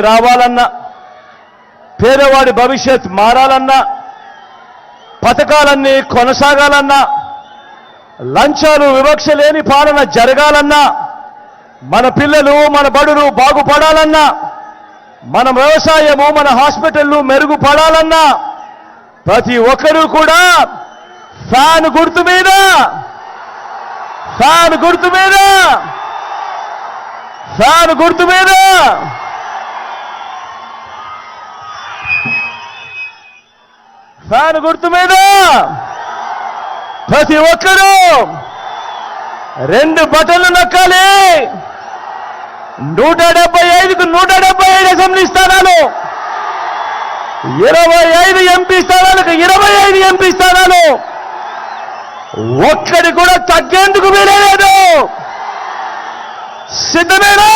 రావాలన్నా, పేదవాడి భవిష్యత్ మారాలన్నా, పథకాలన్నీ కొనసాగాలన్నా, లంచాలు వివక్ష లేని పాలన జరగాలన్నా, మన పిల్లలు మన బడులు బాగుపడాలన్నా, మన వ్యవసాయము మన హాస్పిటళ్లు మెరుగుపడాలన్నా ప్రతి ఒక్కరూ కూడా ఫ్యాన్ గుర్తు మీద ఫ్యాన్ గుర్తు మీద ఫ్యాన్ గుర్తు మీద ఫ్యాన్ గుర్తు మీద ప్రతి ఒక్కరూ 2 బటన్లు నొక్కాలి. 175కు 175 అసెంబ్లీ స్థానాలు, 25 ఎంపీ స్థానాలకు 25 ఎంపీ స్థానాలు, ఒక్కడి కూడా తగ్గేందుకు వీలేదు. సిద్ధమేనా?